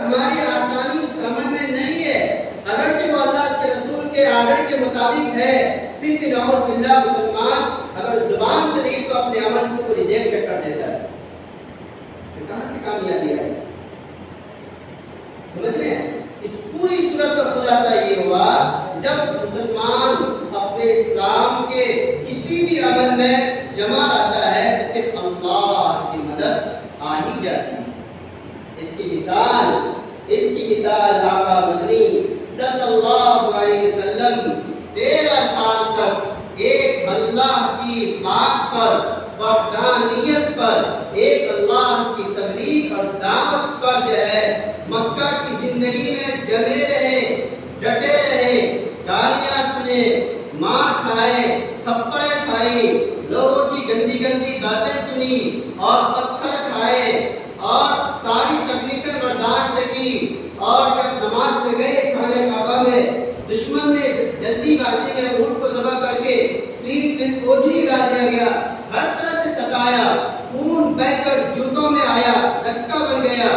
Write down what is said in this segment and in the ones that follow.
ہماری آسانی اس عمل میں نہیں ہے، اگرچہ وہ اللہ کے رسول کے آرڈر کے مطابق ہے، پھر کہ نعوذ باللہ مسلمان اگر زبان سے نہیں تو اپنے عمل سے کو ریجیکٹ کر دیتا ہے، پھر کہاں سے کامیابی آئے؟ سمجھ لیں، اس پوری صورت کا خلاصہ یہ ہوا جب مسلمان اپنے اسلام کے کسی بھی عمل میں جمع آتا ہے پھر اللہ کی مدد آ ہی جاتی ہے۔ اس کی مثال آقا مدنی صلی اللہ علیہ وسلم 13 سال تک ایک اللہ کی بات پر، وحدانیت پر، ایک اللہ کی تبلیغ اور دعوت پر جو ہے مکہ کی زندگی میں جمے رہے، ڈٹے رہے، گالیاں سنے، مار کھائے، تھپڑے کھائی، لوگوں کی گندی گندی باتیں سنی اور پتھر کھائے اور ساری تکلیفیں برداشت کی، اور جب نماز میں گئے خانہ کعبہ میں دشمن نے جلدی بازی میں اونٹ کو ذبح کر کے پیٹھ میں کوجری ڈال دیا گیا، ہر طرح سے ستایا، خون بہہ کر جوتوں میں آیا، دھکا بن گیا،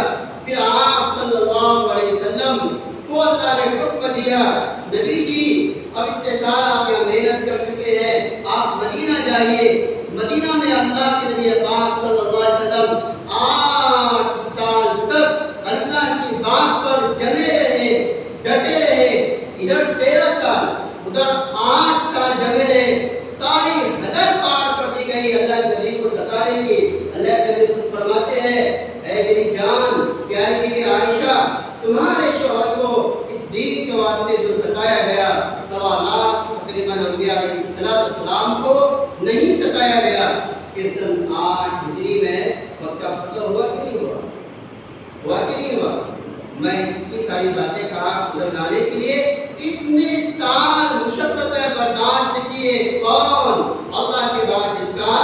پھر آپ صلی اللہ علیہ وسلم کو اللہ نے حکم دیا، نبی جی اب اتنے سال آپ یہاں محنت کر چکے ہیں، آپ مدینہ جائیے۔ مدینہ میں اللہ کے نبی پاک صلی اللہ علیہ وسلم 8 سال تک اللہ کی بات پر جمے رہے، ڈٹے رہے، ادھر 13 سال ادھر 8 سال جمے رہے، ساری حدیں پار کر دی گئی اللہ کے نبی کو ستانے کی۔ اللہ کے نبی خود فرماتے ہیں، اے میری جان پیاری بیوی عائشہ، تمہارے شوہر کو اس دین کے واسطے جو ستایا گیا، 1.25 لاکھ تقریباً انبیاء علیہ السلام کو نہیں ستایا گیا۔ پھر سن 8 ہجری میں مکہ فتح ہوا کہ نہیں ہوا؟ ہوا کہ نہیں ہوا؟ میں اتنی ساری باتیں کہا ادھر لانے کے لیے، اتنے سال مشقتیں برداشت کیے، کون؟ اللہ کے بعد جس کا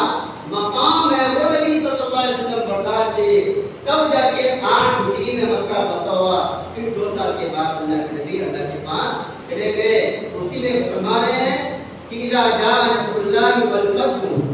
مقام ہے وہ نبی صلی اللہ علیہ وسلم برداشت کیے، تب جا کے 8 ہجری میں مکہ فتح ہوا۔ پھر 2 سال کے بعد اللہ کے نبی اللہ کے پاس چلے گئے، اسی میں فرما رہے ہیں کہ اذا جاء نصر اللہ والفتح،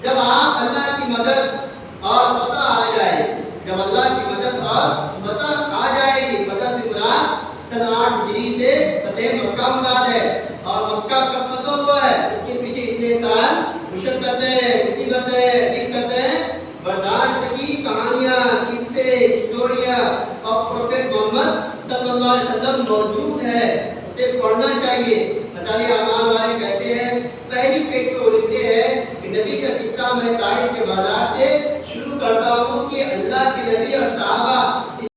جب آپ اللہ کی مدد اور فتح آ جائے، جب اللہ کی مدد اور فتح آ جائے گی، فتح سے مراد سن 8 ہجری سے فتح مکہ مراد ہے، اور مکہ کب فتح ہوا ہے؟ اس کے پیچھے اتنے سال مشقتیں، مصیبتیں، دقتیں برداشت کی کہانیاں، قصے، اسٹوریاں اور پروفیٹ محمد صلی اللہ علیہ وسلم موجود ہے، اسے پڑھنا چاہیے۔ مطالعہ اعمال والے کہتے ہیں، پہلی پیج کو لکھتے ہیں کہ نبی کا قصہ میں تاریخ کے بازار سے شروع کرتا ہوں کہ اللہ کے نبی اور صحابہ